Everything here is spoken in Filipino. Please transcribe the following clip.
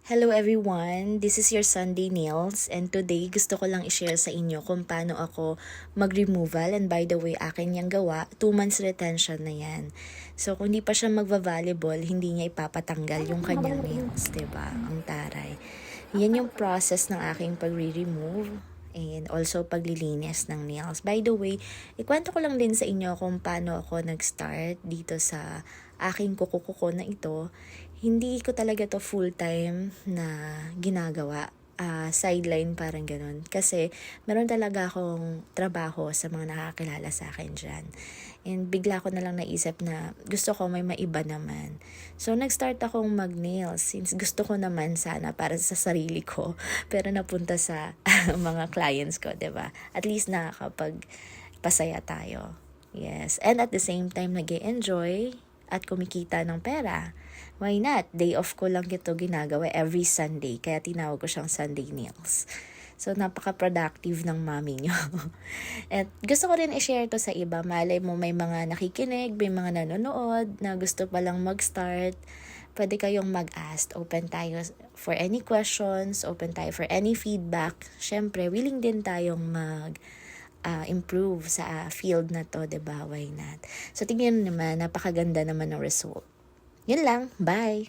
Hello everyone, this is your Sunday Nails and today gusto ko lang i-share sa inyo kung paano ako mag-removal and by the way akin yung gawa, 2 months retention na yan. So kung hindi pa siya magva-volleyball, hindi niya ipapatanggal yung kanyang nails, 'di ba? Ang taray. Yan yung process ng aking pagre-remove and also paglilinis ng nails. By the way, ikwento ko lang din sa inyo kung paano ako nag-start dito sa aking kuko na ito. Hindi ko talaga to full-time na ginagawa. Sideline parang ganun. Kasi meron talaga akong trabaho sa mga nakakilala sa akin dyan. And bigla ko na lang naisip na gusto ko may maiba naman. So nag-start akong mag-nails since gusto ko naman sana para sa sarili ko. Pero napunta sa mga clients ko, 'di ba? At least nakakapagpasaya tayo. Yes. And at the same time, nag-enjoy at kumikita ng pera. Why not? Day off ko lang ito ginagawa every Sunday. Kaya tinawag ko siyang Sunday Nails. So, napaka-productive ng mami nyo. At gusto ko rin i-share to sa iba. Malay mo may mga nakikinig, may mga nanonood na gusto palang mag-start. Pwede kayong mag-ask. Open tayo for any questions. Open tayo for any feedback. Siyempre, willing din tayong improve sa field na to, 'di ba? Why not? So tingnan naman, napakaganda naman ng result. Yun lang, bye!